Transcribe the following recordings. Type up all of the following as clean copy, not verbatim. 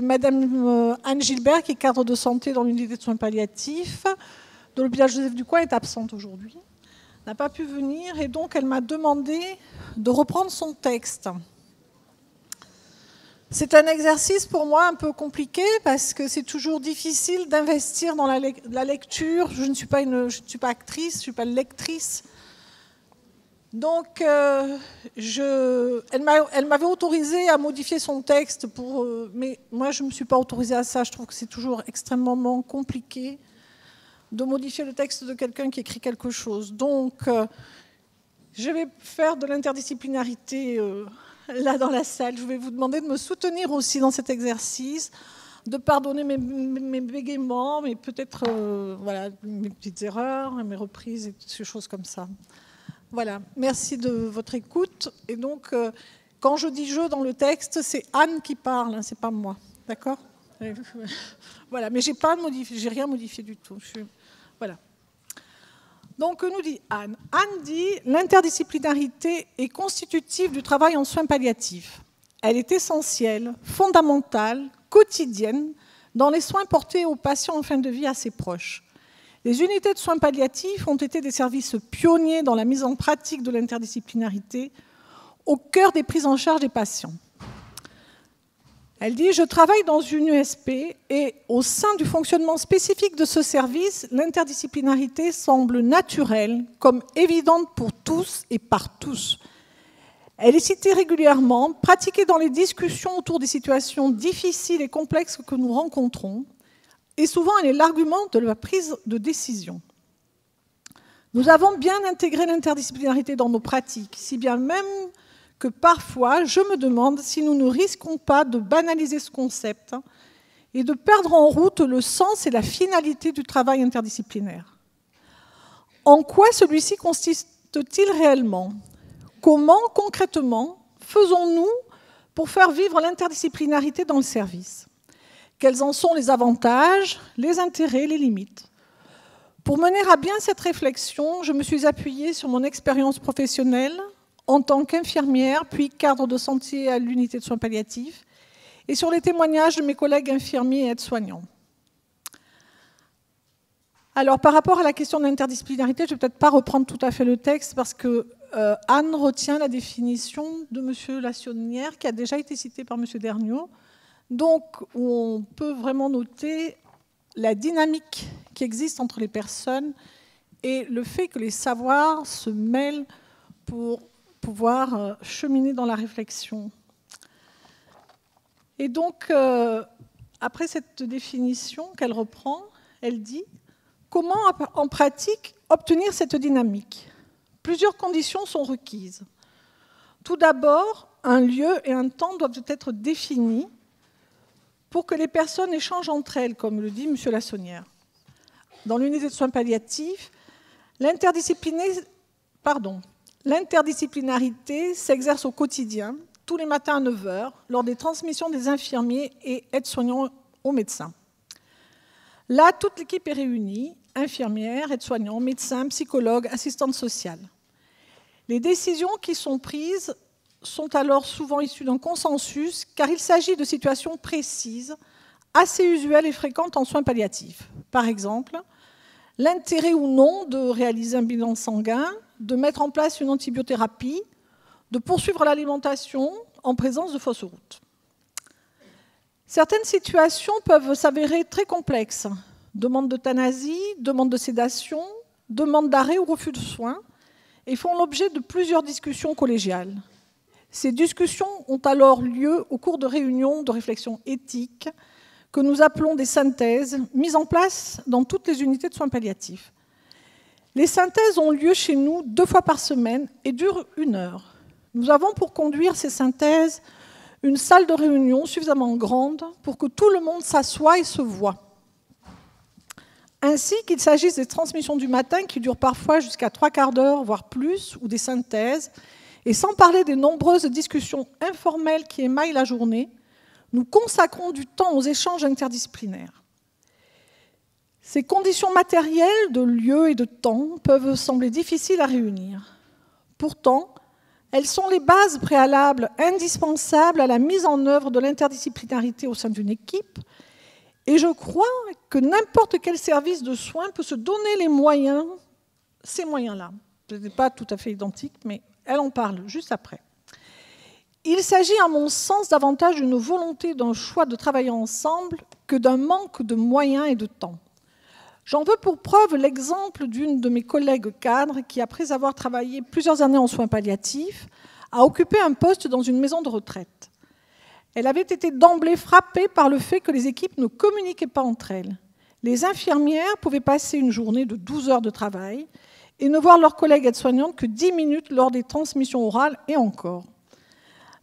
Madame Anne Gilbert, qui est cadre de santé dans l'unité de soins palliatifs de l'hôpital Joseph Ducoing, est absente aujourd'hui. Elle n'a pas pu venir et donc elle m'a demandé de reprendre son texte. C'est un exercice pour moi un peu compliqué parce que c'est toujours difficile d'investir dans la lecture. Je ne suis pas actrice, je ne suis pas lectrice. Donc, elle m'avait autorisé à modifier son texte, mais moi, je ne me suis pas autorisée à ça. Je trouve que c'est toujours extrêmement compliqué de modifier le texte de quelqu'un qui écrit quelque chose. Donc, je vais faire de l'interdisciplinarité là dans la salle. Je vais vous demander de me soutenir aussi dans cet exercice, de pardonner mes bégaiements, mais peut-être voilà, mes petites erreurs, mes reprises et toutes ces choses comme ça. Voilà, merci de votre écoute. Et donc, quand je dis « je » dans le texte, c'est Anne qui parle, hein, c'est pas moi, d'accord? Voilà, mais j'ai rien modifié du tout. Voilà. Donc, que nous dit Anne? Anne dit « l'interdisciplinarité est constitutive du travail en soins palliatifs. Elle est essentielle, fondamentale, quotidienne dans les soins portés aux patients en fin de vie à ses proches. Les unités de soins palliatifs ont été des services pionniers dans la mise en pratique de l'interdisciplinarité au cœur des prises en charge des patients. » Elle dit « Je travaille dans une USP et au sein du fonctionnement spécifique de ce service, l'interdisciplinarité semble naturelle, comme évidente pour tous et par tous. Elle est citée régulièrement, pratiquée dans les discussions autour des situations difficiles et complexes que nous rencontrons. Et souvent, elle est l'argument de la prise de décision. Nous avons bien intégré l'interdisciplinarité dans nos pratiques, si bien même que parfois, je me demande si nous ne risquons pas de banaliser ce concept et de perdre en route le sens et la finalité du travail interdisciplinaire. En quoi celui-ci consiste-t-il réellement? Comment, concrètement, faisons-nous pour faire vivre l'interdisciplinarité dans le service? Quels en sont les avantages, les intérêts, les limites? Pour mener à bien cette réflexion, je me suis appuyée sur mon expérience professionnelle en tant qu'infirmière, puis cadre de santé à l'unité de soins palliatifs, et sur les témoignages de mes collègues infirmiers et aides-soignants. Alors, par rapport à la question de l'interdisciplinarité, je ne vais peut-être pas reprendre tout à fait le texte, parce que Anne retient la définition de M. Lassonnière, qui a déjà été citée par M. Derniot, donc où on peut vraiment noter la dynamique qui existe entre les personnes et le fait que les savoirs se mêlent pour pouvoir cheminer dans la réflexion. Et donc, après cette définition qu'elle reprend, elle dit « Comment, en pratique, obtenir cette dynamique ?» Plusieurs conditions sont requises. Tout d'abord, un lieu et un temps doivent être définis pour que les personnes échangent entre elles, comme le dit M. Lassonnière. Dans l'unité de soins palliatifs, l'interdisciplinarité s'exerce au quotidien, tous les matins à 9 h, lors des transmissions des infirmiers et aides-soignants aux médecins. Là, toute l'équipe est réunie, infirmières, aides-soignants, médecins, psychologues, assistantes sociales. Les décisions qui sont prises sont alors souvent issues d'un consensus, car il s'agit de situations précises, assez usuelles et fréquentes en soins palliatifs. Par exemple, l'intérêt ou non de réaliser un bilan sanguin, de mettre en place une antibiothérapie, de poursuivre l'alimentation en présence de fausses routes. Certaines situations peuvent s'avérer très complexes. Demande d'euthanasie, demande de sédation, demande d'arrêt ou refus de soins, et font l'objet de plusieurs discussions collégiales. Ces discussions ont alors lieu au cours de réunions de réflexion éthique que nous appelons des synthèses, mises en place dans toutes les unités de soins palliatifs. Les synthèses ont lieu chez nous 2 fois par semaine et durent 1 heure. Nous avons pour conduire ces synthèses une salle de réunion suffisamment grande pour que tout le monde s'assoie et se voie. Ainsi qu'il s'agisse des transmissions du matin qui durent parfois jusqu'à 3/4 d'heure, voire plus, ou des synthèses, et sans parler des nombreuses discussions informelles qui émaillent la journée, nous consacrons du temps aux échanges interdisciplinaires. Ces conditions matérielles de lieu et de temps peuvent sembler difficiles à réunir. Pourtant, Elles sont les bases préalables indispensables à la mise en œuvre de l'interdisciplinarité au sein d'une équipe. Et je crois que n'importe quel service de soins peut se donner les moyens, ces moyens-là. Ce n'est pas tout à fait identique, mais elle en parle juste après. Il s'agit, à mon sens, davantage d'une volonté, d'un choix de travailler ensemble que d'un manque de moyens et de temps. J'en veux pour preuve l'exemple d'une de mes collègues cadres qui, après avoir travaillé plusieurs années en soins palliatifs, a occupé un poste dans une maison de retraite. Elle avait été d'emblée frappée par le fait que les équipes ne communiquaient pas entre elles. Les infirmières pouvaient passer une journée de 12 heures de travail et ne voir leurs collègues aides-soignantes que 10 minutes lors des transmissions orales et encore.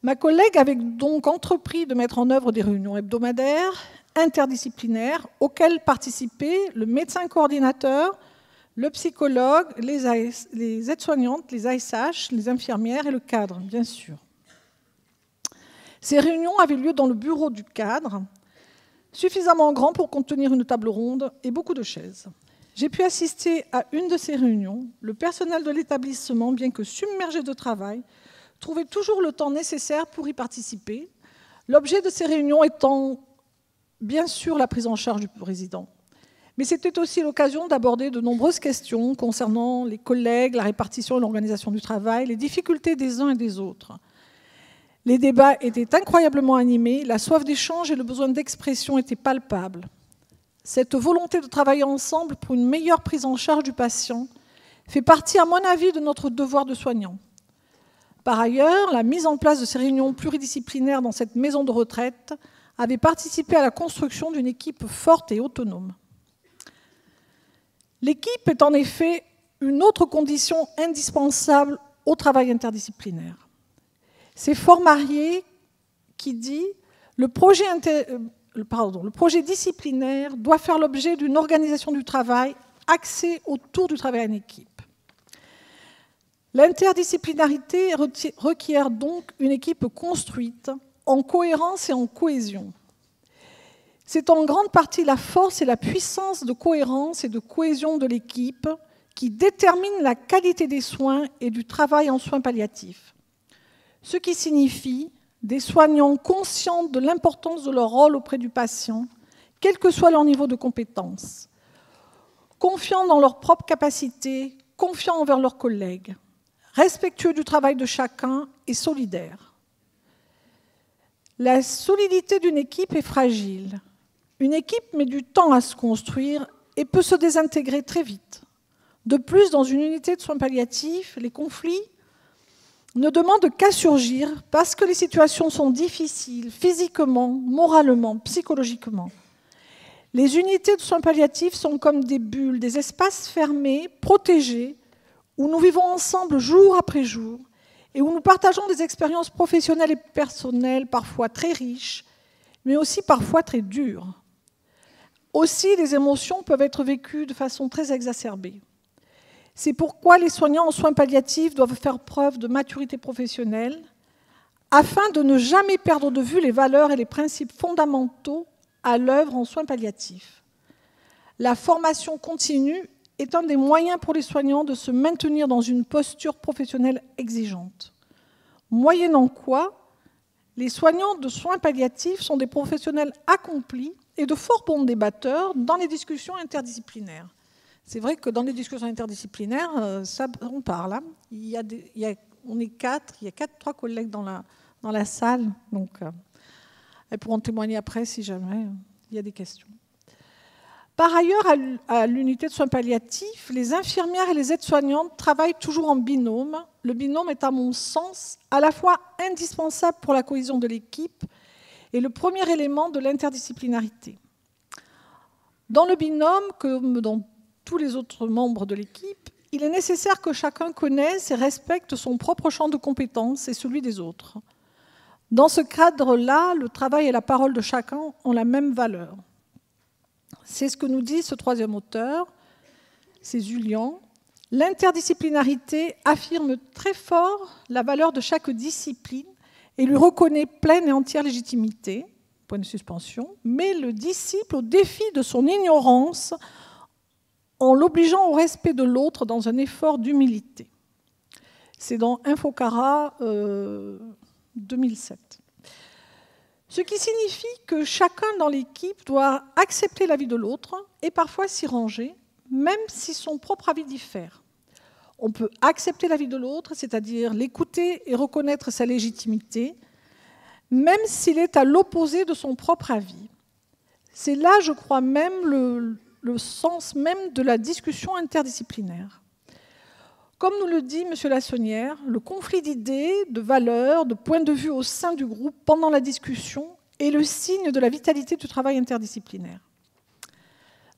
Ma collègue avait donc entrepris de mettre en œuvre des réunions hebdomadaires, interdisciplinaires, auxquelles participaient le médecin coordinateur, le psychologue, les aides-soignantes, les ASH, les infirmières et le cadre, bien sûr. Ces réunions avaient lieu dans le bureau du cadre, suffisamment grand pour contenir une table ronde et beaucoup de chaises. J'ai pu assister à une de ces réunions. Le personnel de l'établissement, bien que submergé de travail, trouvait toujours le temps nécessaire pour y participer, l'objet de ces réunions étant bien sûr la prise en charge du résident. Mais c'était aussi l'occasion d'aborder de nombreuses questions concernant les collègues, la répartition et l'organisation du travail, les difficultés des uns et des autres. Les débats étaient incroyablement animés, la soif d'échange et le besoin d'expression étaient palpables. Cette volonté de travailler ensemble pour une meilleure prise en charge du patient fait partie, à mon avis, de notre devoir de soignant. Par ailleurs, la mise en place de ces réunions pluridisciplinaires dans cette maison de retraite avait participé à la construction d'une équipe forte et autonome. L'équipe est en effet une autre condition indispensable au travail interdisciplinaire. C'est Fort-Marié qui dit « Le projet disciplinaire doit faire l'objet d'une organisation du travail axée autour du travail en équipe. » L'interdisciplinarité requiert donc une équipe construite en cohérence et en cohésion. C'est en grande partie la force et la puissance de cohérence et de cohésion de l'équipe qui déterminent la qualité des soins et du travail en soins palliatifs. Ce qui signifie des soignants conscients de l'importance de leur rôle auprès du patient, quel que soit leur niveau de compétence, confiants dans leurs propres capacités, confiants envers leurs collègues, respectueux du travail de chacun et solidaires. La solidité d'une équipe est fragile. Une équipe met du temps à se construire et peut se désintégrer très vite. De plus, dans une unité de soins palliatifs, les conflits ne demandent qu'à surgir parce que les situations sont difficiles physiquement, moralement, psychologiquement. Les unités de soins palliatifs sont comme des bulles, des espaces fermés, protégés, où nous vivons ensemble jour après jour et où nous partageons des expériences professionnelles et personnelles parfois très riches, mais aussi parfois très dures. Aussi, les émotions peuvent être vécues de façon très exacerbée. C'est pourquoi les soignants en soins palliatifs doivent faire preuve de maturité professionnelle afin de ne jamais perdre de vue les valeurs et les principes fondamentaux à l'œuvre en soins palliatifs. La formation continue est un des moyens pour les soignants de se maintenir dans une posture professionnelle exigeante. Moyennant quoi, les soignants de soins palliatifs sont des professionnels accomplis et de forts bons débatteurs dans les discussions interdisciplinaires. C'est vrai que dans les discussions interdisciplinaires, ça, on parle. Hein. On est quatre, il y a trois collègues dans la salle, donc elles pourront témoigner après si jamais il y a des questions. Par ailleurs, à l'unité de soins palliatifs, les infirmières et les aides-soignantes travaillent toujours en binôme. Le binôme est, à mon sens, à la fois indispensable pour la cohésion de l'équipe et le premier élément de l'interdisciplinarité. Dans le binôme, comme dans tous les autres membres de l'équipe, il est nécessaire que chacun connaisse et respecte son propre champ de compétences et celui des autres. Dans ce cadre-là, le travail et la parole de chacun ont la même valeur. C'est ce que nous dit ce troisième auteur, c'est Julian. L'interdisciplinarité affirme très fort la valeur de chaque discipline et lui reconnaît pleine et entière légitimité, point de suspension, met le disciple au défi de son ignorance en l'obligeant au respect de l'autre dans un effort d'humilité. C'est dans Infocara 2007. Ce qui signifie que chacun dans l'équipe doit accepter l'avis de l'autre et parfois s'y ranger, même si son propre avis diffère. On peut accepter l'avis de l'autre, c'est-à-dire l'écouter et reconnaître sa légitimité, même s'il est à l'opposé de son propre avis. C'est là, je crois, même le sens même de la discussion interdisciplinaire. Comme nous le dit M. Lassonnière, le conflit d'idées, de valeurs, de points de vue au sein du groupe pendant la discussion est le signe de la vitalité du travail interdisciplinaire.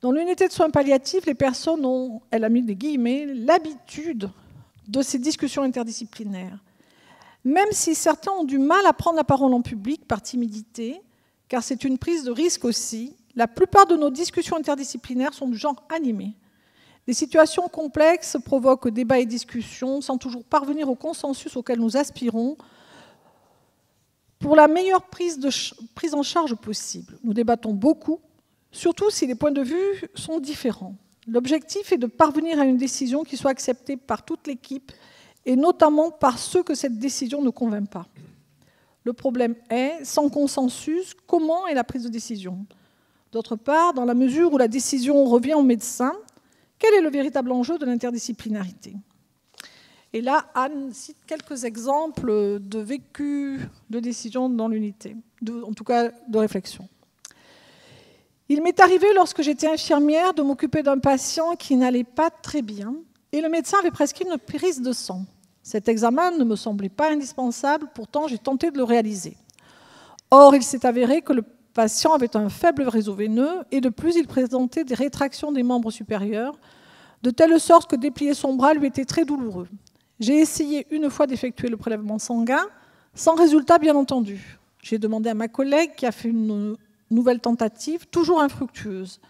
Dans l'unité de soins palliatifs, les personnes ont, elle a mis des guillemets, l'habitude de ces discussions interdisciplinaires. Même si certains ont du mal à prendre la parole en public par timidité, car c'est une prise de risque aussi, la plupart de nos discussions interdisciplinaires sont du genre animé. Des situations complexes provoquent débats et discussions sans toujours parvenir au consensus auquel nous aspirons pour la meilleure prise en charge possible. Nous débattons beaucoup, surtout si les points de vue sont différents. L'objectif est de parvenir à une décision qui soit acceptée par toute l'équipe et notamment par ceux que cette décision ne convainc pas. Le problème est, sans consensus, comment est la prise de décision? D'autre part, dans la mesure où la décision revient au médecin, quel est le véritable enjeu de l'interdisciplinarité? Et là, Anne cite quelques exemples de vécu de décision dans l'unité, en tout cas de réflexion. Il m'est arrivé, lorsque j'étais infirmière, de m'occuper d'un patient qui n'allait pas très bien et le médecin avait prescrit une prise de sang. Cet examen ne me semblait pas indispensable, pourtant j'ai tenté de le réaliser. Or, il s'est avéré que le patient avait un faible réseau veineux et de plus, il présentait des rétractions des membres supérieurs, de telle sorte que déplier son bras lui était très douloureux. J'ai essayé une fois d'effectuer le prélèvement sanguin, sans résultat bien entendu. J'ai demandé à ma collègue qui a fait une nouvelle tentative, toujours infructueuse.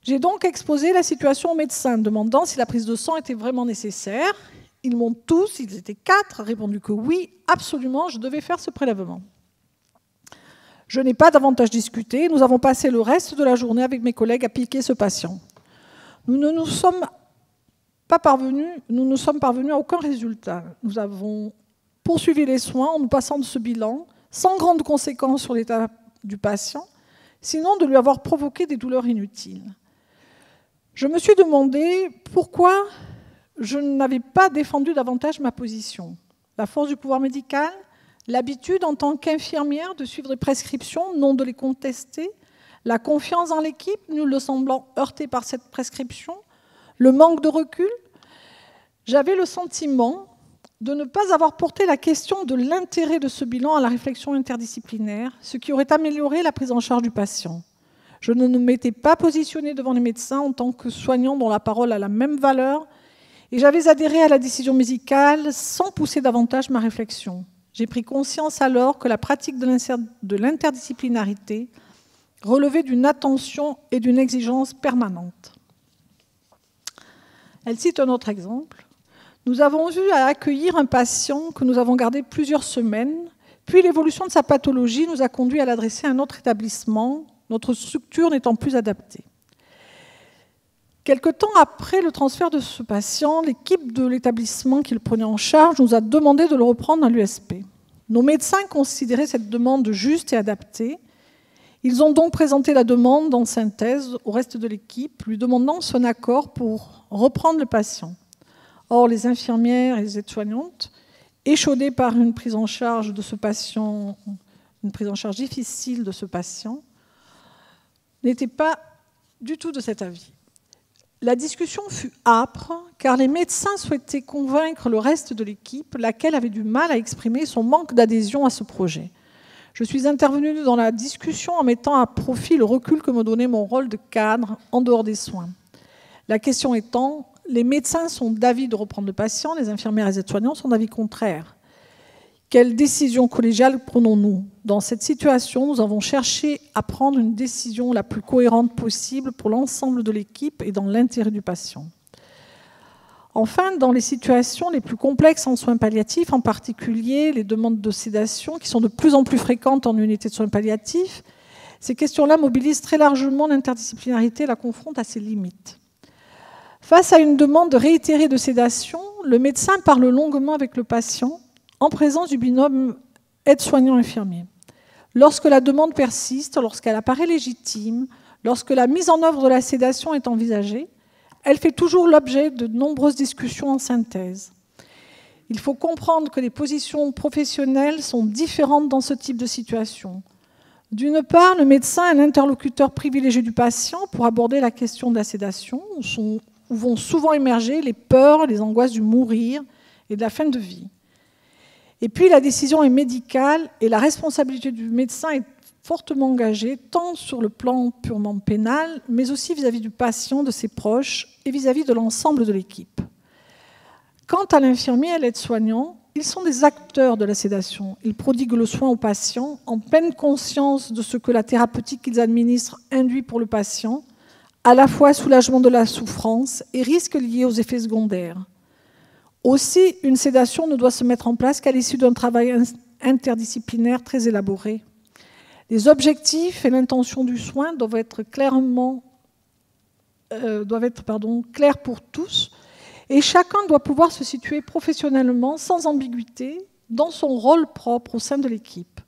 J'ai donc exposé la situation au médecin, demandant si la prise de sang était vraiment nécessaire. Ils m'ont tous, ils étaient 4, répondu que oui, absolument, je devais faire ce prélèvement. Je n'ai pas davantage discuté. Nous avons passé le reste de la journée avec mes collègues à piquer ce patient. Nous ne sommes parvenus à aucun résultat. Nous avons poursuivi les soins en nous passant de ce bilan, sans grande conséquence sur l'état du patient, sinon de lui avoir provoqué des douleurs inutiles. Je me suis demandé pourquoi je n'avais pas défendu davantage ma position. La force du pouvoir médical, l'habitude en tant qu'infirmière de suivre des prescriptions, non de les contester, la confiance en l'équipe, nul ne semblant heurté par cette prescription, le manque de recul. J'avais le sentiment de ne pas avoir porté la question de l'intérêt de ce bilan à la réflexion interdisciplinaire, ce qui aurait amélioré la prise en charge du patient. Je ne m'étais pas positionnée devant les médecins en tant que soignant dont la parole a la même valeur, et j'avais adhéré à la décision médicale sans pousser davantage ma réflexion. J'ai pris conscience alors que la pratique de l'interdisciplinarité relevait d'une attention et d'une exigence permanente. Elle cite un autre exemple. Nous avons eu à accueillir un patient que nous avons gardé plusieurs semaines, puis l'évolution de sa pathologie nous a conduit à l'adresser à un autre établissement, notre structure n'étant plus adaptée. Quelque temps après le transfert de ce patient, l'équipe de l'établissement qui le prenait en charge nous a demandé de le reprendre à l'USP. Nos médecins considéraient cette demande juste et adaptée. Ils ont donc présenté la demande en synthèse au reste de l'équipe, lui demandant son accord pour reprendre le patient. Or, les infirmières et les aides-soignantes, échaudées par une prise en charge de ce patient, une prise en charge difficile de ce patient, n'étaient pas du tout de cet avis. La discussion fut âpre, car les médecins souhaitaient convaincre le reste de l'équipe, laquelle avait du mal à exprimer son manque d'adhésion à ce projet. Je suis intervenue dans la discussion en mettant à profit le recul que me donnait mon rôle de cadre en dehors des soins. La question étant, les médecins sont d'avis de reprendre le patient, les infirmières et les aides-soignants sont d'avis contraire. Quelle décision collégiale prenons-nous? Dans cette situation, nous avons cherché à prendre une décision la plus cohérente possible pour l'ensemble de l'équipe et dans l'intérêt du patient. Enfin, dans les situations les plus complexes en soins palliatifs, en particulier les demandes de sédation qui sont de plus en plus fréquentes en unité de soins palliatifs, ces questions-là mobilisent très largement l'interdisciplinarité et la confrontent à ses limites. Face à une demande réitérée de sédation, le médecin parle longuement avec le patient en présence du binôme aide-soignant-infirmier. Lorsque la demande persiste, lorsqu'elle apparaît légitime, lorsque la mise en œuvre de la sédation est envisagée, elle fait toujours l'objet de nombreuses discussions en synthèse. Il faut comprendre que les positions professionnelles sont différentes dans ce type de situation. D'une part, le médecin est l'interlocuteur privilégié du patient pour aborder la question de la sédation, où vont souvent émerger les peurs, les angoisses du mourir et de la fin de vie. Et puis, la décision est médicale et la responsabilité du médecin est fortement engagée, tant sur le plan purement pénal, mais aussi vis-à-vis du patient, de ses proches et vis-à-vis de l'ensemble de l'équipe. Quant à l'infirmier et à l'aide-soignant, ils sont des acteurs de la sédation. Ils prodiguent le soin au patient en pleine conscience de ce que la thérapeutique qu'ils administrent induit pour le patient, à la fois soulagement de la souffrance et risques liés aux effets secondaires. Aussi, une sédation ne doit se mettre en place qu'à l'issue d'un travail interdisciplinaire très élaboré. Les objectifs et l'intention du soin doivent être clairs pour tous, et chacun doit pouvoir se situer professionnellement, sans ambiguïté, dans son rôle propre au sein de l'équipe.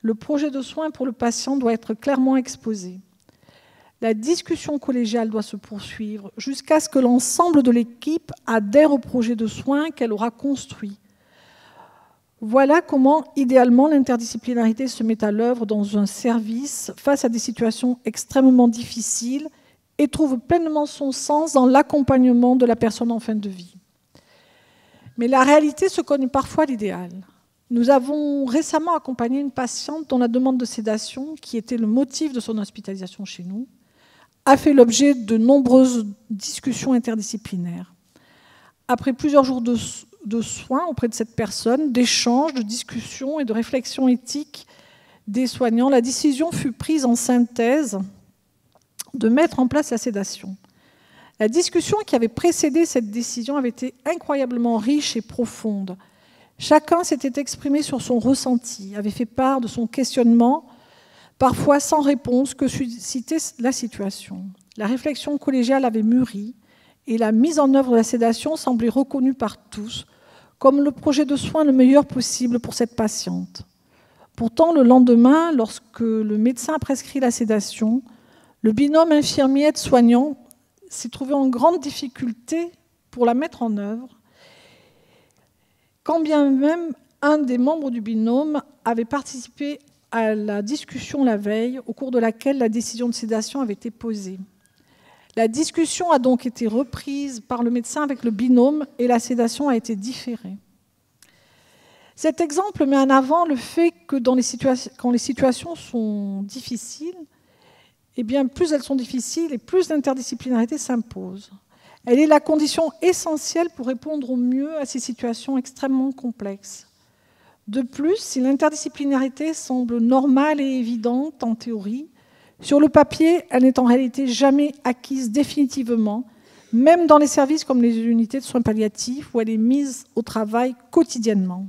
Le projet de soin pour le patient doit être clairement exposé. La discussion collégiale doit se poursuivre jusqu'à ce que l'ensemble de l'équipe adhère au projet de soin qu'elle aura construit. Voilà comment, idéalement, l'interdisciplinarité se met à l'œuvre dans un service face à des situations extrêmement difficiles et trouve pleinement son sens dans l'accompagnement de la personne en fin de vie. Mais la réalité se cogne parfois à l'idéal. Nous avons récemment accompagné une patiente dont la demande de sédation, qui était le motif de son hospitalisation chez nous, a fait l'objet de nombreuses discussions interdisciplinaires. Après plusieurs jours de soins auprès de cette personne, d'échanges, de discussions et de réflexions éthiques des soignants, la décision fut prise en synthèse de mettre en place la sédation. La discussion qui avait précédé cette décision avait été incroyablement riche et profonde. Chacun s'était exprimé sur son ressenti, avait fait part de son questionnement, parfois sans réponse que suscitait la situation. La réflexion collégiale avait mûri et la mise en œuvre de la sédation semblait reconnue par tous comme le projet de soin le meilleur possible pour cette patiente. Pourtant, le lendemain, lorsque le médecin a prescrit la sédation, le binôme infirmier-aide-soignant s'est trouvé en grande difficulté pour la mettre en œuvre, quand bien même un des membres du binôme avait participé à la discussion la veille, au cours de laquelle la décision de sédation avait été posée. La discussion a donc été reprise par le médecin avec le binôme et la sédation a été différée. Cet exemple met en avant le fait que quand les situations sont difficiles, eh bien, plus elles sont difficiles et plus l'interdisciplinarité s'impose. Elle est la condition essentielle pour répondre au mieux à ces situations extrêmement complexes. De plus, si l'interdisciplinarité semble normale et évidente en théorie, sur le papier, elle n'est en réalité jamais acquise définitivement, même dans les services comme les unités de soins palliatifs où elle est mise au travail quotidiennement.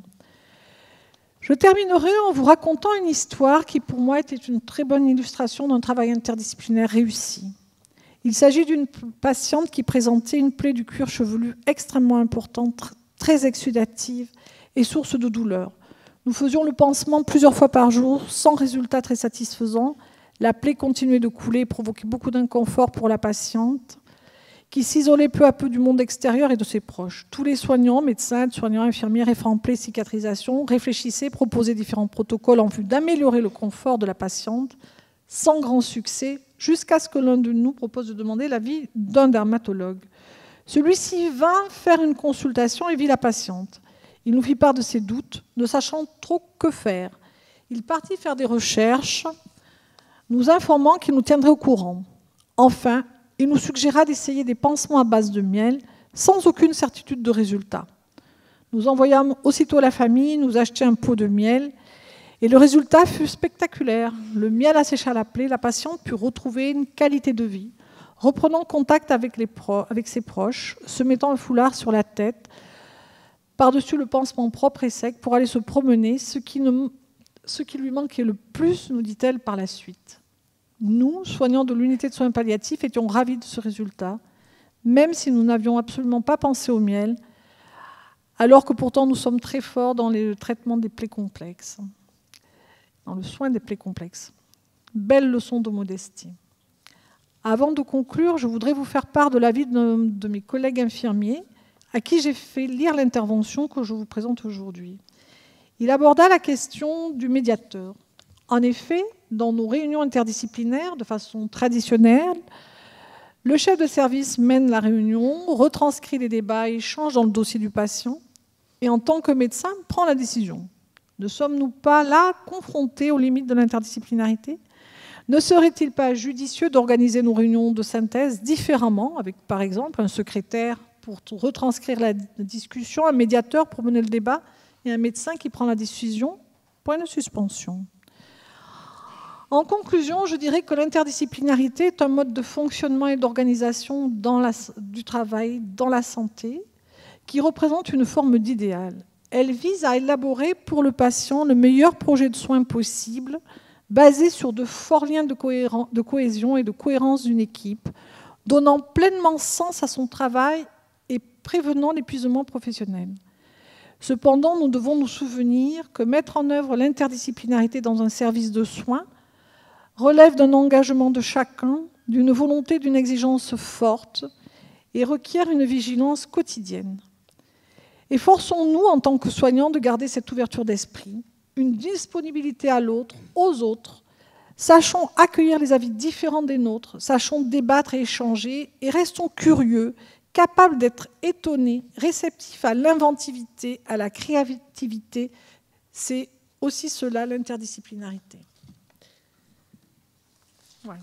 Je terminerai en vous racontant une histoire qui, pour moi, était une très bonne illustration d'un travail interdisciplinaire réussi. Il s'agit d'une patiente qui présentait une plaie du cuir chevelu extrêmement importante, très exsudative et source de douleur. Nous faisions le pansement plusieurs fois par jour, sans résultat très satisfaisant. La plaie continuait de couler et provoquait beaucoup d'inconfort pour la patiente, qui s'isolait peu à peu du monde extérieur et de ses proches. Tous les soignants, médecins, soignants, infirmiers, référents plaie, cicatrisation, réfléchissaient, proposaient différents protocoles en vue d'améliorer le confort de la patiente, sans grand succès, jusqu'à ce que l'un de nous propose de demander l'avis d'un dermatologue. Celui-ci vint faire une consultation et vit la patiente. Il nous fit part de ses doutes, ne sachant trop que faire. Il partit faire des recherches, nous informant qu'il nous tiendrait au courant. Enfin, il nous suggéra d'essayer des pansements à base de miel, sans aucune certitude de résultat. Nous envoyâmes aussitôt la famille nous acheter un pot de miel, et le résultat fut spectaculaire. Le miel assécha la plaie, la patiente put retrouver une qualité de vie, reprenant contact avec ses proches, se mettant un foulard sur la tête, par-dessus le pansement propre et sec, pour aller se promener, ce qui lui manquait le plus, nous dit-elle par la suite. Nous, soignants de l'unité de soins palliatifs, étions ravis de ce résultat, même si nous n'avions absolument pas pensé au miel, alors que pourtant nous sommes très forts dans le traitement des plaies complexes, dans le soin des plaies complexes. Belle leçon de modestie. Avant de conclure, je voudrais vous faire part de l'avis de mes collègues infirmiers à qui j'ai fait lire l'intervention que je vous présente aujourd'hui. Il aborda la question du médiateur. En effet, dans nos réunions interdisciplinaires, de façon traditionnelle, le chef de service mène la réunion, retranscrit les débats, échange dans le dossier du patient et en tant que médecin, prend la décision. Ne sommes-nous pas là confrontés aux limites de l'interdisciplinarité ? Ne serait-il pas judicieux d'organiser nos réunions de synthèse différemment, avec par exemple un secrétaire pour retranscrire la discussion, un médiateur pour mener le débat et un médecin qui prend la décision? Point de suspension. En conclusion, je dirais que l'interdisciplinarité est un mode de fonctionnement et d'organisation du travail dans la santé qui représente une forme d'idéal. Elle vise à élaborer pour le patient le meilleur projet de soins possible, basé sur de forts liens de cohésion et de cohérence d'une équipe, donnant pleinement sens à son travail et prévenant l'épuisement professionnel. Cependant, nous devons nous souvenir que mettre en œuvre l'interdisciplinarité dans un service de soins relève d'un engagement de chacun, d'une volonté, d'une exigence forte et requiert une vigilance quotidienne. Efforçons-nous, en tant que soignants, de garder cette ouverture d'esprit, une disponibilité à l'autre, aux autres. Sachons accueillir les avis différents des nôtres, sachons débattre et échanger, et restons curieux, capables d'être étonnés, réceptifs à l'inventivité, à la créativité. C'est aussi cela l'interdisciplinarité. Voilà.